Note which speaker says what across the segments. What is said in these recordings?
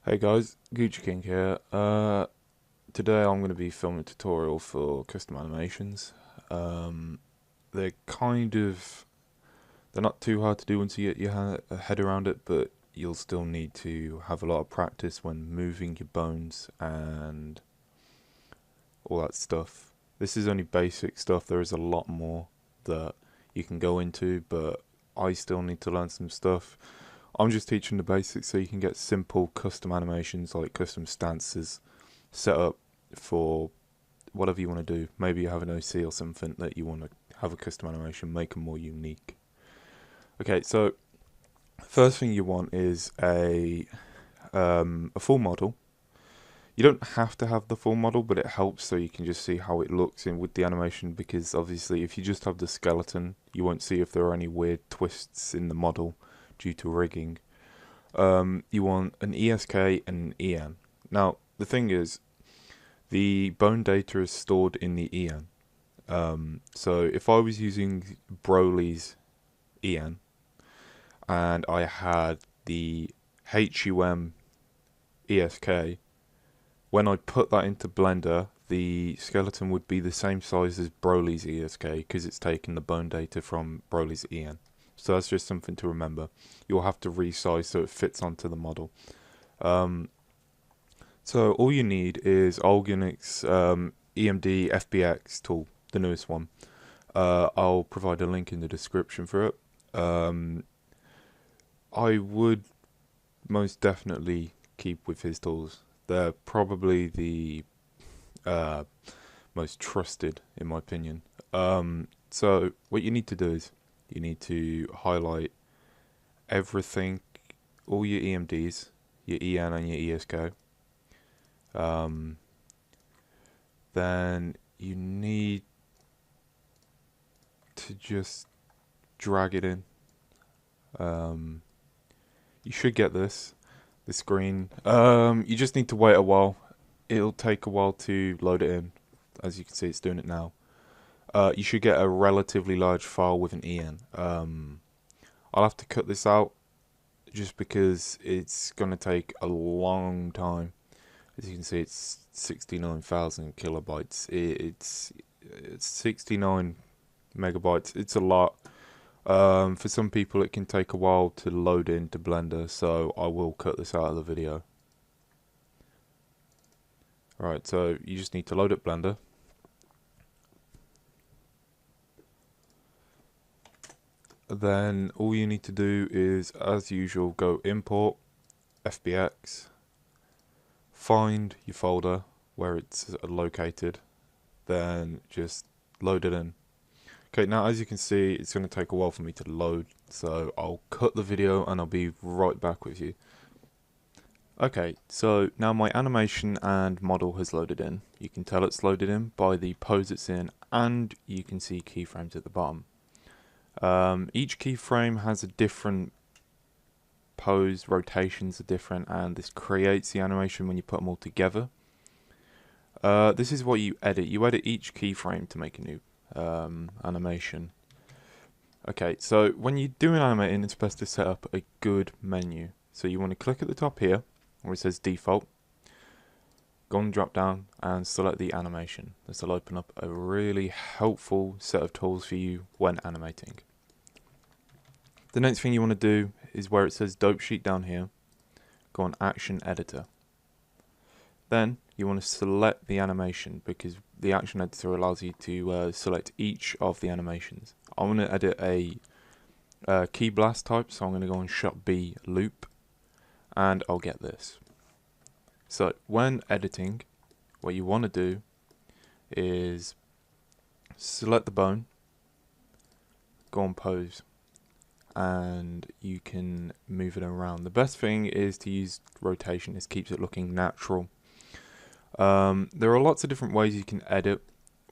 Speaker 1: Hey guys, Gucci King here. Today I'm going to be filming a tutorial for custom animations. Um, they're kind of, they're not too hard to do once you get your head around it, but you'll still need to have a lot of practice when moving your bones and all that stuff. This is only basic stuff. There is a lot more that you can go into, but I still need to learn some stuff. I'm just teaching the basics so you can get simple custom animations like custom stances set up for whatever you want to do. Maybe you have an OC or something that you want to have a custom animation, make them more unique. Okay, so first thing you want is a full model. You don't have to have the full model, but it helps so you can just see how it looks in with the animation, because obviously if you just have the skeleton, you won't see if there are any weird twists in the model due to rigging. You want an ESK and an EN. Now, the thing is, the bone data is stored in the EN. So if I was using Broly's EN and I had the HUM ESK, when I put that into Blender, the skeleton would be the same size as Broly's ESK because it's taken the bone data from Broly's EN. So that's just something to remember. You'll have to resize so it fits onto the model. So all you need is Organic's EMD FBX tool, the newest one. I'll provide a link in the description for it. I would most definitely keep with his tools. They're probably the most trusted, in my opinion. So what you need to do is you need to highlight everything, all your EMDs, your EN and your ESK. Then you need to just drag it in. You should get the screen. You just need to wait a while. It'll take a while to load it in. As you can see, it's doing it now. You should get a relatively large file with an EN. I'll have to cut this out just because it's going to take a long time. As you can see, it's 69,000 kilobytes. It's 69 megabytes. It's a lot. For some people, it can take a while to load into Blender, so I will cut this out of the video. Alright, so you just need to load up Blender. Then all you need to do is, as usual, go import FBX, find your folder where it's located, then just load it in. Okay, now as you can see, it's going to take a while for me to load, so I'll cut the video and I'll be right back with you. Okay, so now my animation and model has loaded in. You can tell it's loaded in by the pose it's in, and you can see keyframes at the bottom. Each keyframe has a different pose, rotations are different, and this creates the animation when you put them all together. This is what you edit. You edit each keyframe to make a new animation. Okay, so when you do an animating, it's best to set up a good menu. So you want to click at the top here where it says default, go on drop down and select the animation. This will open up a really helpful set of tools for you when animating. The next thing you want to do is where it says dope sheet down here, go on action editor. Then you want to select the animation because the action editor allows you to select each of the animations. I'm going to edit a key blast type, so I'm going to go on shot B loop and I'll get this. So when editing, what you want to do is select the bone, go on pose, and you can move it around. The best thing is to use rotation. This keeps it looking natural. There are lots of different ways you can edit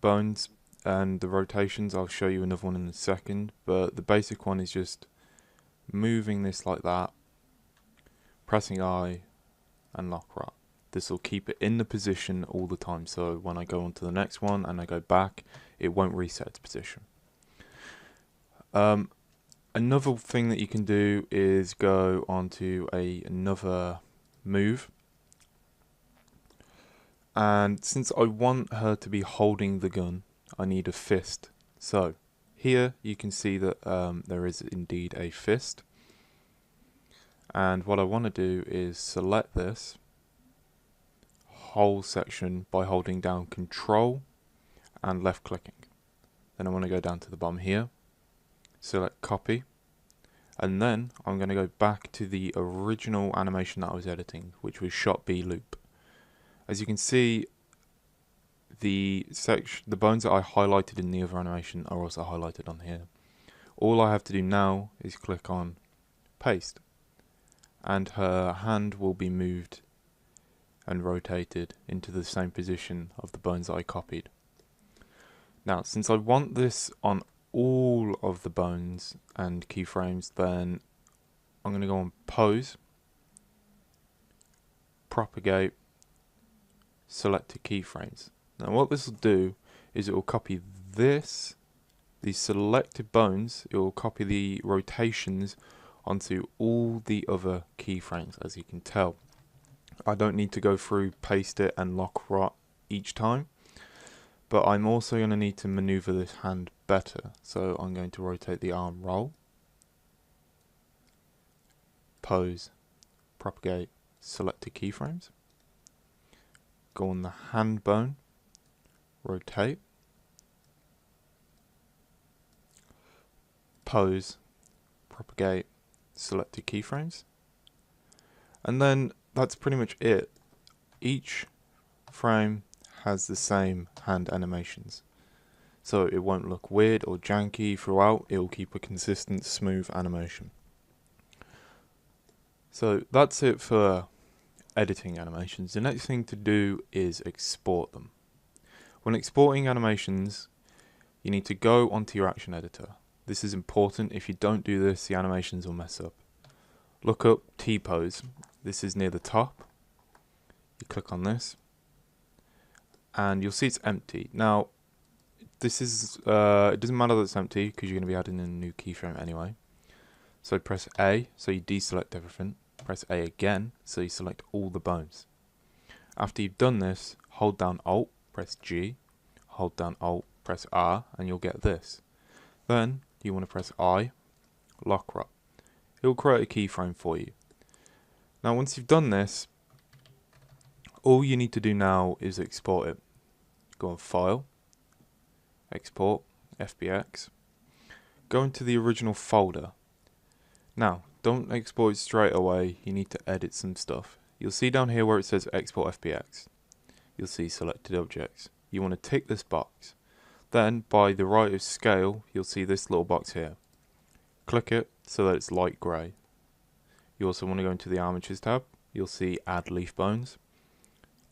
Speaker 1: bones and the rotations. I'll show you another one in a second, but the basic one is just moving this like that, pressing I and lock right. This will keep it in the position all the time, so when I go on to the next one and I go back, it won't reset its position. Another thing that you can do is go onto another move And since I want her to be holding the gun, I need a fist. So here you can see that there is indeed a fist. And what I want to do is select this whole section by holding down Control and left clicking. Then I want to go down to the bottom here, select copy, and then I'm going to go back to the original animation that I was editing, which was shot B loop. As you can see, the bones that I highlighted in the other animation are also highlighted on here. All I have to do now is click on paste, and her hand will be moved and rotated into the same position of the bones that I copied. Now, since I want this on all of the bones and keyframes, then I'm going to go on pose, propagate, select to keyframes. Now what this will do is it will copy these selected bones, it will copy the rotations onto all the other keyframes. As you can tell, I don't need to go through, paste it and lock rot each time, but I'm also going to need to maneuver this hand better. So I'm going to rotate the arm, roll, pose, propagate, select to keyframes, go on the hand bone, rotate, pose, propagate, select to keyframes, and then that's pretty much it. Each frame has the same hand animations, so it won't look weird or janky throughout. It will keep a consistent, smooth animation. So that's it for editing animations. The next thing to do is export them. When exporting animations, you need to go onto your action editor. This is important. If you don't do this, the animations will mess up. Look up T-pose. This is near the top. You click on this, and you'll see it's empty. Now, this is it doesn't matter that it's empty because you're going to be adding in a new keyframe anyway. So press A, so you deselect everything. Press A again, so you select all the bones. After you've done this, hold down Alt, press G, hold down Alt, press R, and you'll get this. Then you want to press I, lock rot. It will create a keyframe for you. Now once you've done this, all you need to do now is export it. Go on File, Export, FBX. Go into the original folder. Now, don't export it straight away, you need to edit some stuff. You'll see down here where it says Export FBX. You'll see Selected Objects. You want to tick this box. Then, by the right of Scale, you'll see this little box here. Click it so that it's light grey. You also want to go into the Armatures tab. You'll see Add Leaf Bones.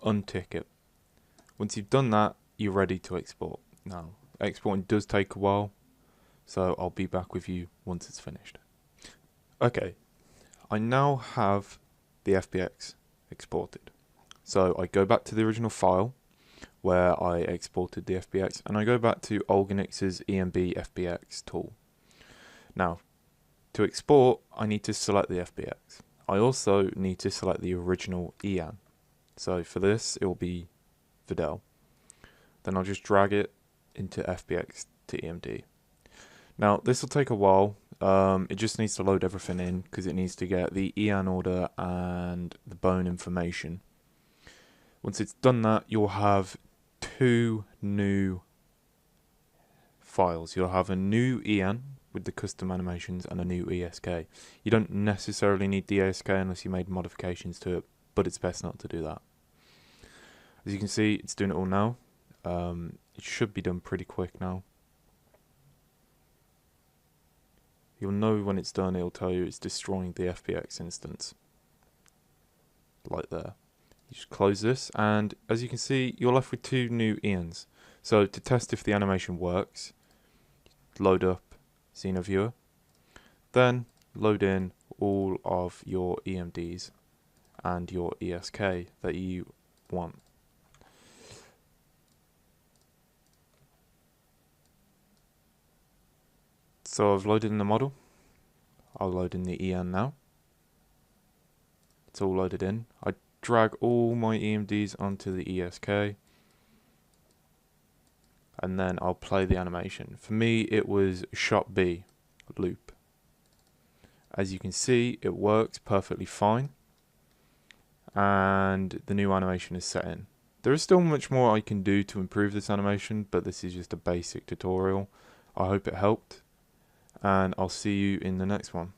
Speaker 1: Untick it. Once you've done that, you're ready to export. Now, exporting does take a while, so I'll be back with you once it's finished. Okay, I now have the FBX exported. So I go back to the original file where I exported the FBX, and I go back to Olganix's EMB FBX tool. Now, to export, I need to select the FBX. I also need to select the original EAN. So for this, it will be Videl. Then I'll just drag it into FBX to EMD. Now, this will take a while. It just needs to load everything in because it needs to get the EAN order and the bone information. Once it's done that, you'll have two new files. You'll have a new EAN with the custom animations and a new ESK. You don't necessarily need the ESK unless you made modifications to it, but it's best not to do that. As you can see, it's doing it all now. It should be done pretty quick now. You'll know when it's done, it'll tell you it's destroying the FBX instance. Like there. You just close this, and as you can see, you're left with two new EANs. So to test if the animation works, load up XenoViewer, then load in all of your EMDs and your ESK that you want. So I've loaded in the model. I'll load in the EAN now. It's all loaded in. I drag all my EMDs onto the ESK, and then I'll play the animation. For me, it was shot B, loop. As you can see, it works perfectly fine, and the new animation is set in. There is still much more I can do to improve this animation, but this is just a basic tutorial. I hope it helped, and I'll see you in the next one.